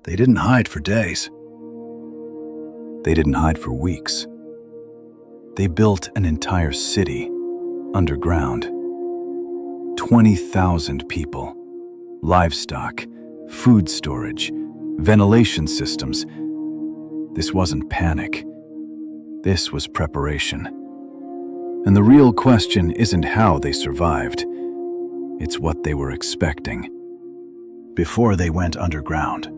They didn't hide for days. They didn't hide for weeks. They built an entire city underground. 20,000 people, livestock, food storage, ventilation systems. This wasn't panic. This was preparation. And the real question isn't how they survived. It's what they were expecting. Before they went underground,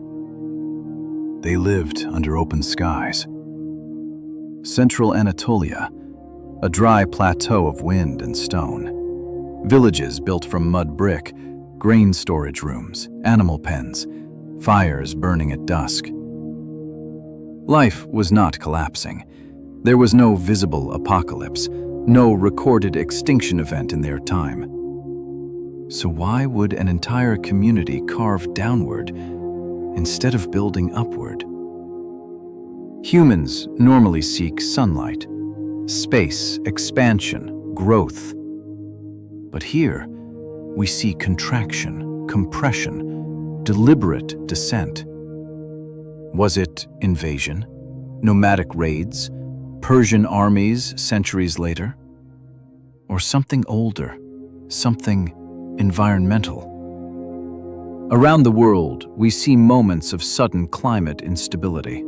they lived under open skies. Central Anatolia, a dry plateau of wind and stone. Villages built from mud brick, grain storage rooms, animal pens, fires burning at dusk. Life was not collapsing. There was no visible apocalypse, no recorded extinction event in their time. So why would an entire community carve downward instead of building upward? Humans normally seek sunlight, space, expansion, growth. But here, we see contraction, compression, deliberate descent. Was it invasion, nomadic raids, Persian armies centuries later? Or something older, something environmental? Around the world, we see moments of sudden climate instability.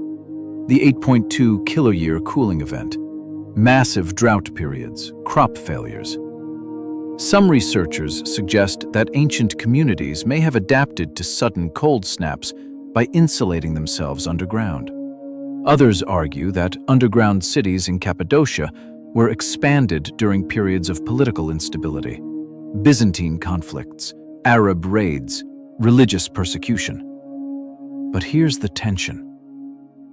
The 8.2 kiloyear cooling event, massive drought periods, crop failures. Some researchers suggest that ancient communities may have adapted to sudden cold snaps by insulating themselves underground. Others argue that underground cities in Cappadocia were expanded during periods of political instability, Byzantine conflicts, Arab raids, religious persecution. But here's the tension.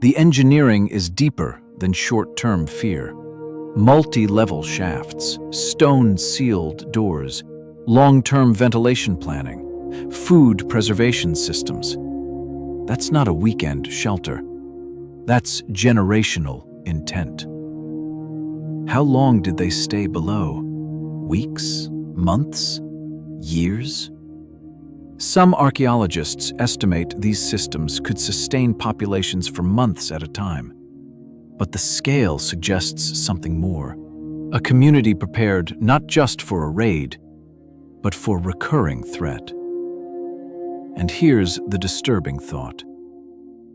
The engineering is deeper than short-term fear. Multi-level shafts, stone-sealed doors, long-term ventilation planning, food preservation systems. That's not a weekend shelter. That's generational intent. How long did they stay below? Weeks? Months? Years? Some archaeologists estimate these systems could sustain populations for months at a time. But the scale suggests something more. A community prepared not just for a raid, but for recurring threat. And here's the disturbing thought.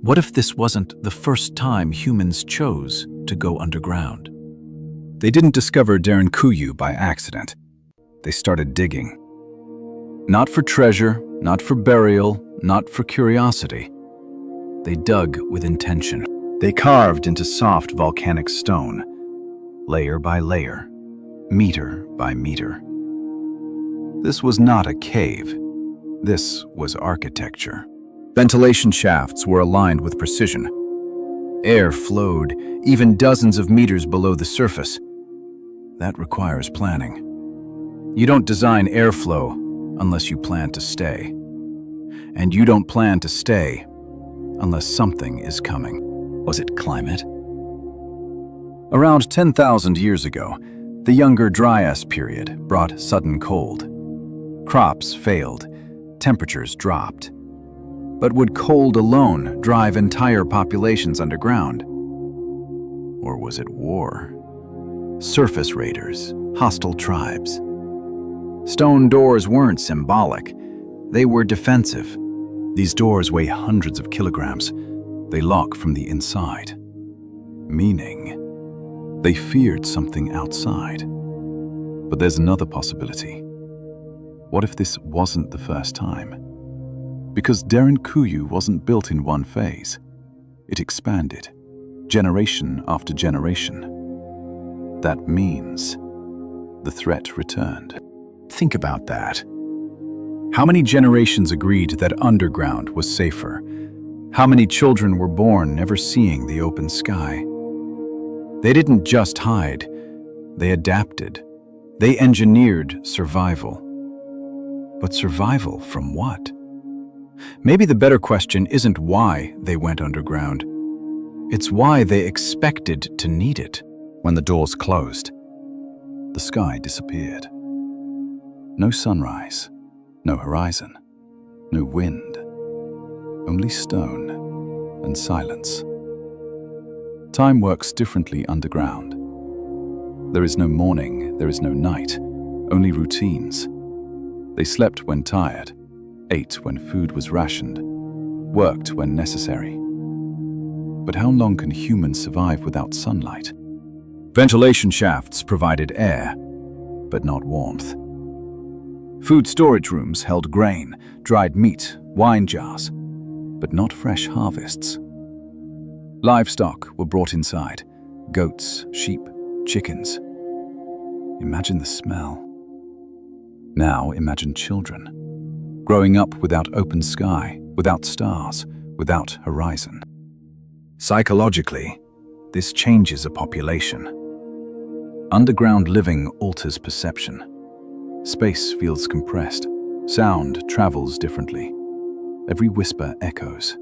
What if this wasn't the first time humans chose to go underground? They didn't discover Derinkuyu by accident. They started digging. Not for treasure, not for burial, not for curiosity. They dug with intention. They carved into soft volcanic stone, layer by layer, meter by meter. This was not a cave. This was architecture. Ventilation shafts were aligned with precision. Air flowed even dozens of meters below the surface. That requires planning. You don't design airflow unless you plan to stay. And you don't plan to stay unless something is coming. Was it climate? Around 10,000 years ago, the Younger Dryas period brought sudden cold. Crops failed, temperatures dropped. But would cold alone drive entire populations underground? Or was it war? Surface raiders, hostile tribes. Stone doors weren't symbolic. They were defensive. These doors weigh hundreds of kilograms. They lock from the inside. Meaning, they feared something outside. But there's another possibility. What if this wasn't the first time? Because Derinkuyu wasn't built in one phase. It expanded, generation after generation. That means the threat returned. Think about that. How many generations agreed that underground was safer? How many children were born never seeing the open sky? They didn't just hide, they adapted. They engineered survival. But survival from what? Maybe the better question isn't why they went underground. It's why they expected to need it. When the doors closed, the sky disappeared. No sunrise, no horizon, no wind, only stone. and silence. Time works differently underground. There is no morning, there is no night, only routines. They slept when tired, ate when food was rationed, worked when necessary. But how long can humans survive without sunlight? Ventilation shafts provided air, but not warmth. Food storage rooms held grain, dried meat, wine jars, but not fresh harvests. Livestock were brought inside: goats, sheep, chickens. Imagine the smell. Now imagine children, growing up without open sky, without stars, without horizon. Psychologically, this changes a population. Underground living alters perception. Space feels compressed. Sound travels differently. Every whisper echoes.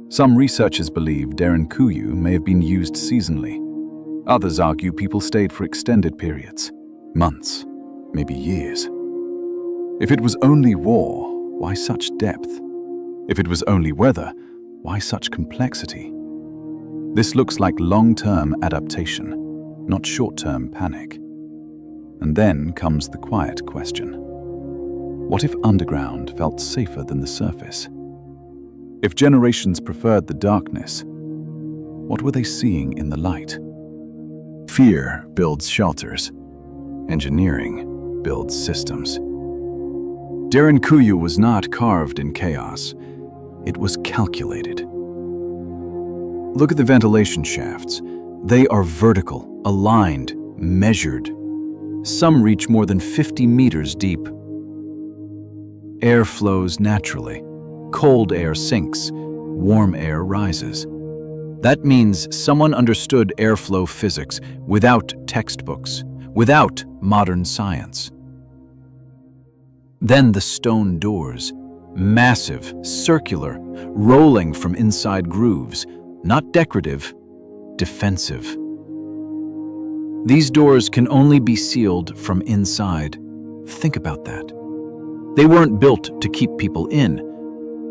Some researchers believe Derinkuyu may have been used seasonally. Others argue people stayed for extended periods, months, maybe years. If it was only war, why such depth? If it was only weather, why such complexity? This looks like long-term adaptation, not short-term panic. And then comes the quiet question. What if underground felt safer than the surface? If generations preferred the darkness, what were they seeing in the light? Fear builds shelters. Engineering builds systems. Derinkuyu was not carved in chaos. It was calculated. Look at the ventilation shafts. They are vertical, aligned, measured. Some reach more than 50 meters deep. Air flows naturally. Cold air sinks. Warm air rises. That means someone understood airflow physics without textbooks, without modern science. Then the stone doors, massive, circular, rolling from inside grooves, not decorative, defensive. These doors can only be sealed from inside. Think about that. They weren't built to keep people in.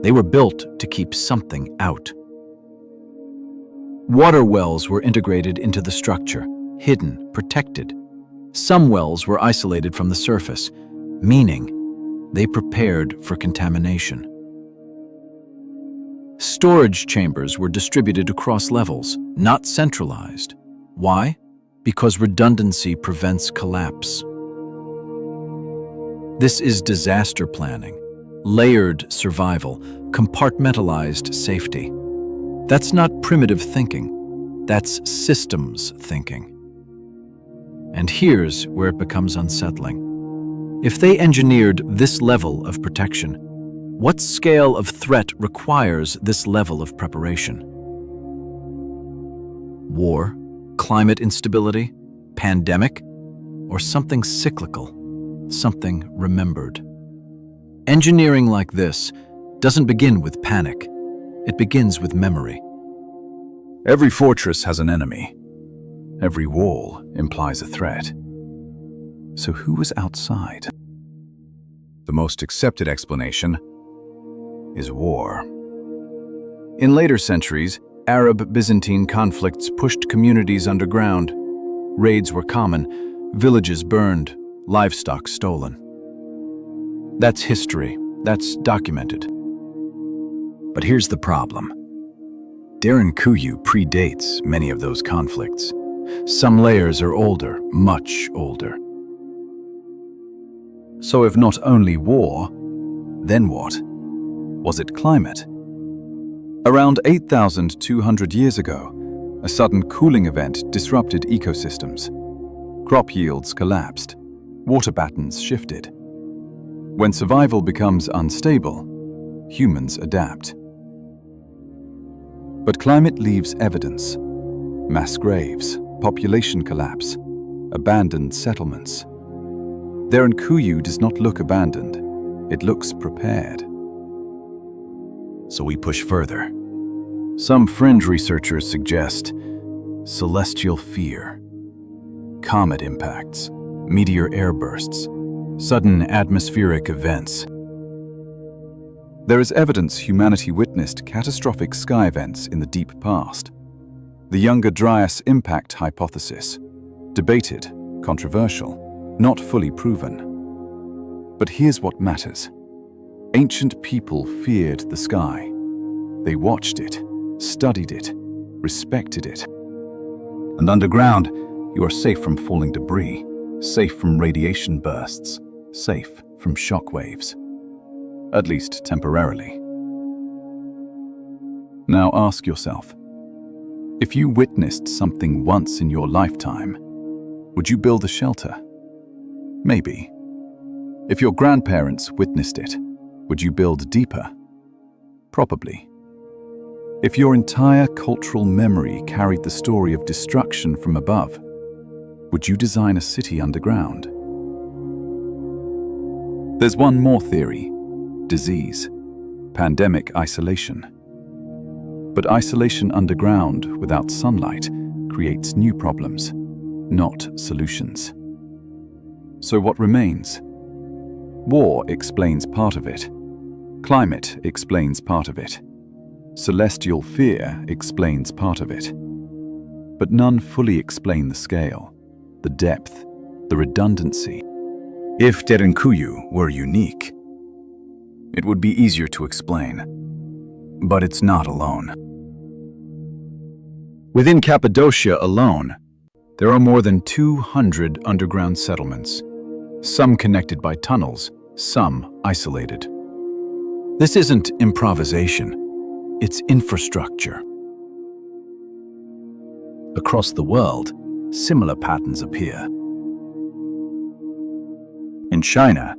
They were built to keep something out. Water wells were integrated into the structure, hidden, protected. Some wells were isolated from the surface, meaning they prepared for contamination. Storage chambers were distributed across levels, not centralized. Why? Because redundancy prevents collapse. This is disaster planning, layered survival, compartmentalized safety. That's not primitive thinking, that's systems thinking. And here's where it becomes unsettling. If they engineered this level of protection, what scale of threat requires this level of preparation? War, climate instability, pandemic, or something cyclical, something remembered? Engineering like this doesn't begin with panic. It begins with memory. Every fortress has an enemy. Every wall implies a threat. So who was outside? The most accepted explanation is war. In later centuries, Arab-Byzantine conflicts pushed communities underground. Raids were common, villages burned, livestock stolen. That's history. That's documented. But here's the problem. Derinkuyu predates many of those conflicts. Some layers are older, much older. So if not only war, then what? Was it climate? Around 8,200 years ago, a sudden cooling event disrupted ecosystems. Crop yields collapsed. Water patterns shifted. When survival becomes unstable, humans adapt. But climate leaves evidence. Mass graves, population collapse, abandoned settlements. Derinkuyu does not look abandoned. It looks prepared. So we push further. Some fringe researchers suggest celestial fear, comet impacts, meteor airbursts, sudden atmospheric events. There is evidence humanity witnessed catastrophic sky events in the deep past. The Younger Dryas impact hypothesis, debated, controversial, not fully proven. But here's what matters. Ancient people feared the sky. They watched it, studied it, respected it. And underground, you are safe from falling debris, safe from radiation bursts, safe from shock waves. At least temporarily. Now ask yourself, if you witnessed something once in your lifetime, would you build a shelter? Maybe. If your grandparents witnessed it, would you build deeper? Probably. If your entire cultural memory carried the story of destruction from above, would you design a city underground? There's one more theory. Disease, pandemic isolation. But isolation underground without sunlight creates new problems, not solutions. So what remains? War explains part of it. Climate explains part of it. Celestial fear explains part of it. But none fully explain the scale, the depth, the redundancy. If Derinkuyu were unique, it would be easier to explain. But it's not alone. Within Cappadocia alone, there are more than 200 underground settlements, some connected by tunnels, some isolated. This isn't improvisation, it's infrastructure. Across the world, similar patterns appear. In China,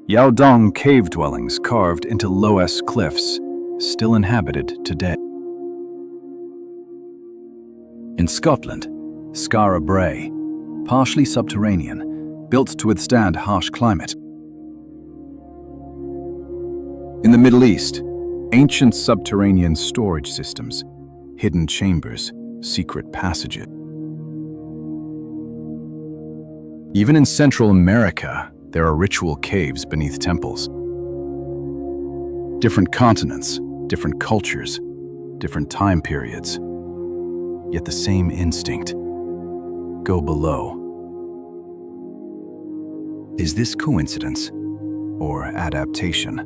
Yaodong cave dwellings carved into loess cliffs, still inhabited today. In Scotland, Skara Brae, partially subterranean, built to withstand harsh climate. In the Middle East, ancient subterranean storage systems, hidden chambers, secret passages. Even in Central America, there are ritual caves beneath temples. Different continents, different cultures, different time periods, yet the same instinct. Go below. Is this coincidence or adaptation?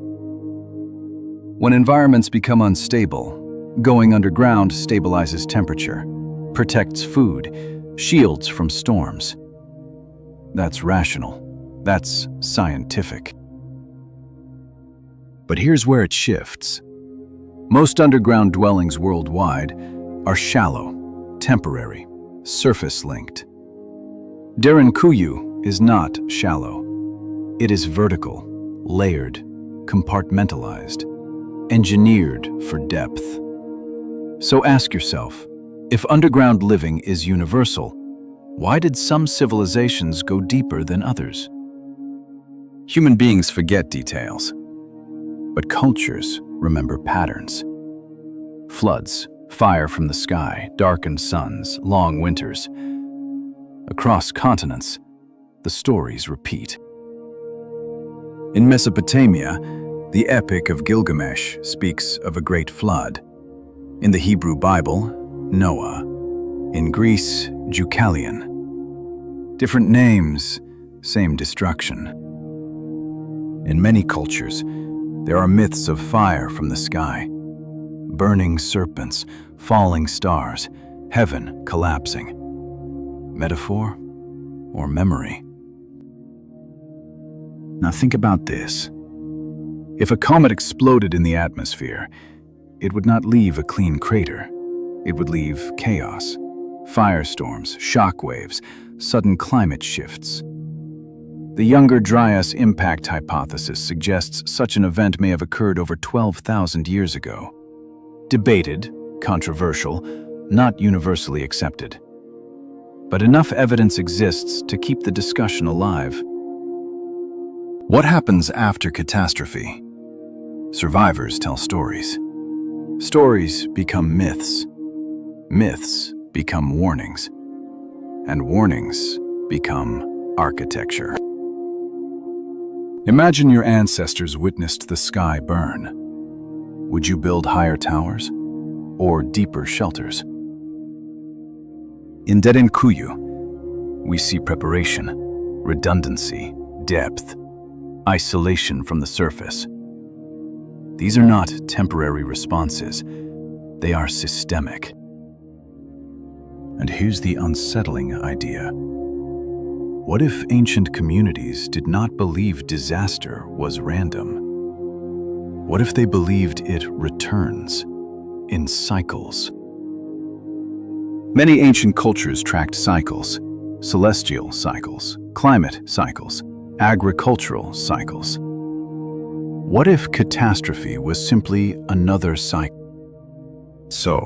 When environments become unstable, going underground stabilizes temperature, protects food, shields from storms. That's rational. That's scientific. But here's where it shifts. Most underground dwellings worldwide are shallow, temporary, surface-linked. Derinkuyu is not shallow. It is vertical, layered, compartmentalized, engineered for depth. So ask yourself, if underground living is universal, why did some civilizations go deeper than others? Human beings forget details, but cultures remember patterns. Floods, fire from the sky, darkened suns, long winters. Across continents, the stories repeat. In Mesopotamia, the Epic of Gilgamesh speaks of a great flood. In the Hebrew Bible, Noah. In Greece, Deucalion. Different names, same destruction. In many cultures, there are myths of fire from the sky, burning serpents, falling stars, heaven collapsing. Metaphor or memory? Now think about this. If a comet exploded in the atmosphere, it would not leave a clean crater. It would leave chaos, firestorms, shock waves, sudden climate shifts. The Younger Dryas impact hypothesis suggests such an event may have occurred over 12,000 years ago. Debated, controversial, not universally accepted. But enough evidence exists to keep the discussion alive. What happens after catastrophe? Survivors tell stories. Stories become myths. Myths become warnings. And warnings become architecture. Imagine your ancestors witnessed the sky burn. Would you build higher towers or deeper shelters? In Derinkuyu, we see preparation, redundancy, depth, isolation from the surface. These are not temporary responses. They are systemic. And here's the unsettling idea. What if ancient communities did not believe disaster was random? What if they believed it returns in cycles? Many ancient cultures tracked cycles, celestial cycles, climate cycles, agricultural cycles. What if catastrophe was simply another cycle? So,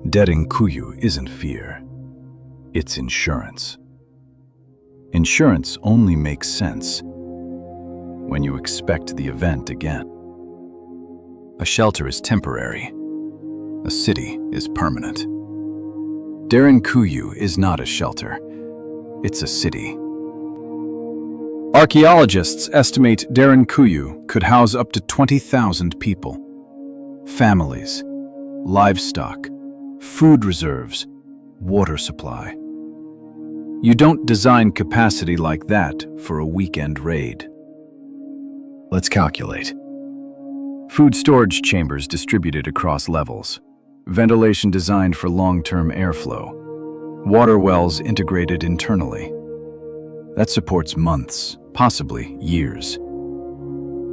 Derinkuyu isn't fear, it's insurance. Insurance only makes sense when you expect the event again. A shelter is temporary, a city is permanent. Derinkuyu is not a shelter, it's a city. Archaeologists estimate Derinkuyu could house up to 20,000 people. Families, livestock, food reserves, water supply. You don't design capacity like that for a weekend raid. Let's calculate. Food storage chambers distributed across levels. Ventilation designed for long-term airflow. Water wells integrated internally. That supports months, possibly years.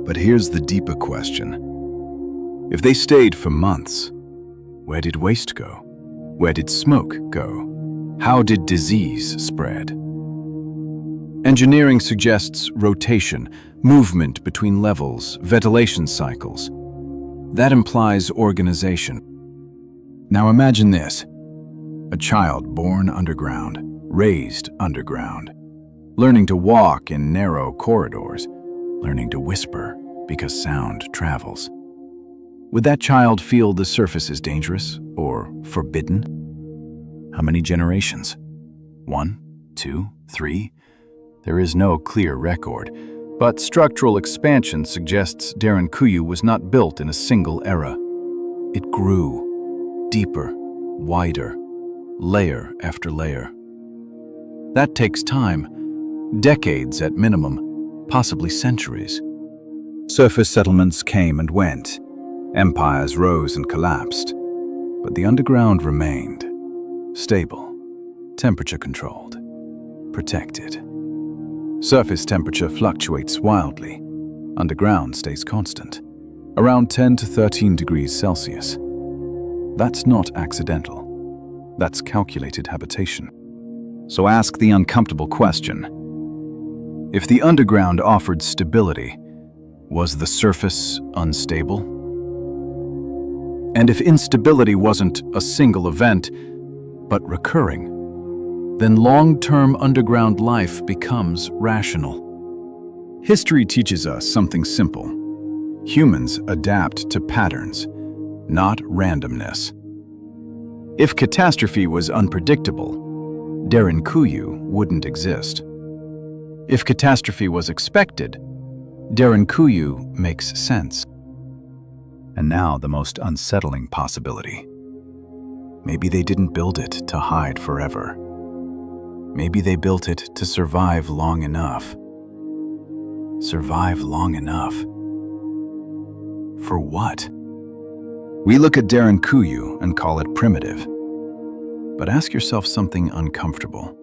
But here's the deeper question. If they stayed for months, where did waste go? Where did smoke go? How did disease spread? Engineering suggests rotation, movement between levels, ventilation cycles. That implies organization. Now imagine this. A child born underground, raised underground, learning to walk in narrow corridors, learning to whisper because sound travels. Would that child feel the surface is dangerous or forbidden? How many generations? 1, 2, 3? There is no clear record, but structural expansion suggests Derinkuyu was not built in a single era. It grew, deeper, wider, layer after layer. That takes time, decades at minimum, possibly centuries. Surface settlements came and went. Empires rose and collapsed. But the underground remained, stable, temperature-controlled, protected. Surface temperature fluctuates wildly. Underground stays constant, around 10 to 13 degrees Celsius. That's not accidental. That's calculated habitation. So ask the uncomfortable question. If the underground offered stability, was the surface unstable? And if instability wasn't a single event, but recurring, then long-term underground life becomes rational. History teaches us something simple. Humans adapt to patterns, not randomness. If catastrophe was unpredictable, Derinkuyu wouldn't exist. If catastrophe was expected, Derinkuyu makes sense. And now the most unsettling possibility. Maybe they didn't build it to hide forever. Maybe they built it to survive long enough. Survive long enough. For what? We look at Derinkuyu and call it primitive. But ask yourself something uncomfortable.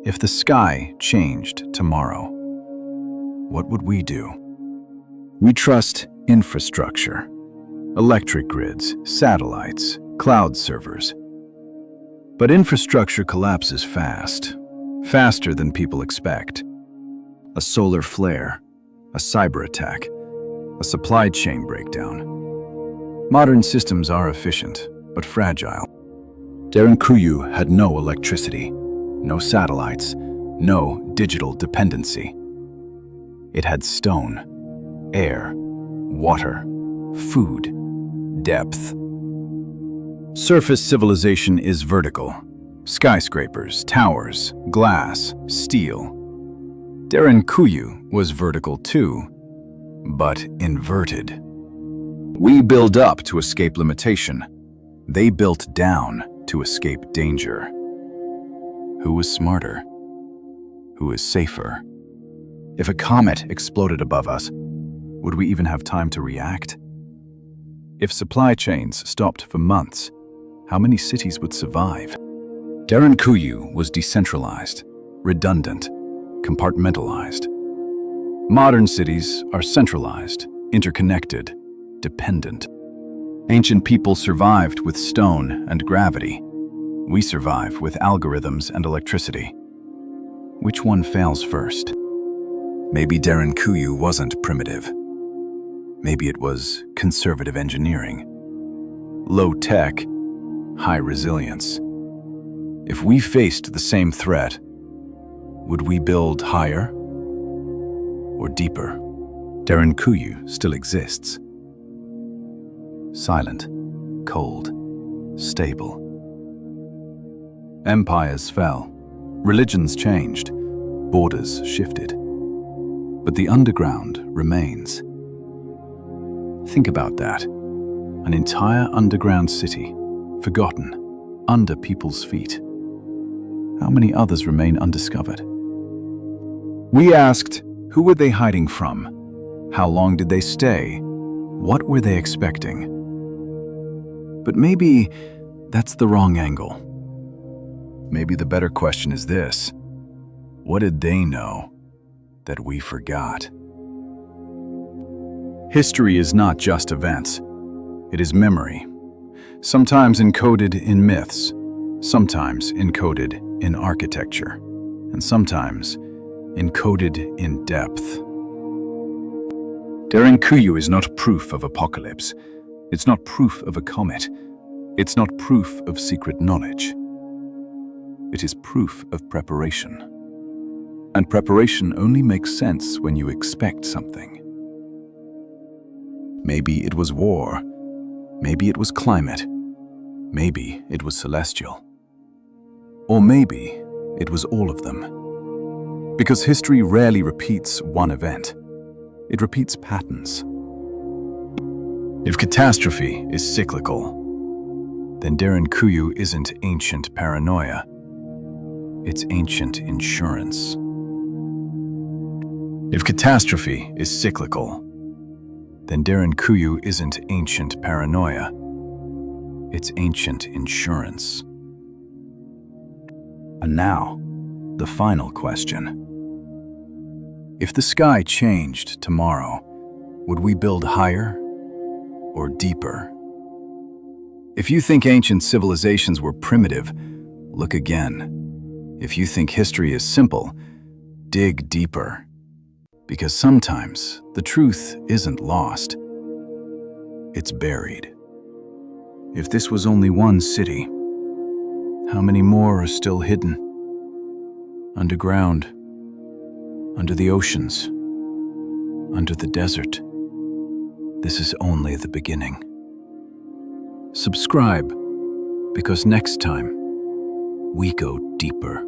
If the sky changed tomorrow, what would we do? We trust infrastructure, electric grids, satellites, cloud servers. But infrastructure collapses fast, faster than people expect. A solar flare, a cyber attack, a supply chain breakdown. Modern systems are efficient, but fragile. Derinkuyu had no electricity, no satellites, no digital dependency. It had stone, air, water, food, depth. Surface civilization is vertical. Skyscrapers, towers, glass, steel. Derinkuyu was vertical too, but inverted. We build up to escape limitation. They built down to escape danger. Who was smarter? Who is safer? If a comet exploded above us, would we even have time to react? If supply chains stopped for months, how many cities would survive? Derinkuyu was decentralized, redundant, compartmentalized. Modern cities are centralized, interconnected, dependent. Ancient people survived with stone and gravity. We survive with algorithms and electricity. Which one fails first? Maybe Derinkuyu wasn't primitive. Maybe it was conservative engineering. Low tech, high resilience. If we faced the same threat, would we build higher or deeper? Derinkuyu still exists. Silent, cold, stable. Empires fell, religions changed, borders shifted. But the underground remains. Think about that. An entire underground city, forgotten, under people's feet. How many others remain undiscovered? We asked, who were they hiding from? How long did they stay? What were they expecting? But maybe that's the wrong angle. Maybe the better question is this: what did they know that we forgot? History is not just events. It is memory, sometimes encoded in myths, sometimes encoded in architecture, and sometimes encoded in depth. Derinkuyu is not proof of apocalypse. It's not proof of a comet. It's not proof of secret knowledge. It is proof of preparation. And preparation only makes sense when you expect something. Maybe it was war. Maybe it was climate. Maybe it was celestial. Or maybe it was all of them. Because history rarely repeats one event. It repeats patterns. If catastrophe is cyclical, then Derinkuyu isn't ancient paranoia. It's ancient insurance. If catastrophe is cyclical, then Derinkuyu isn't ancient paranoia. It's ancient insurance. And now, the final question. If the sky changed tomorrow, would we build higher or deeper? If you think ancient civilizations were primitive, look again. If you think history is simple, dig deeper. Because sometimes the truth isn't lost. It's buried. If this was only one city, how many more are still hidden? Underground, under the oceans, under the desert. This is only the beginning. Subscribe, because next time we go deeper.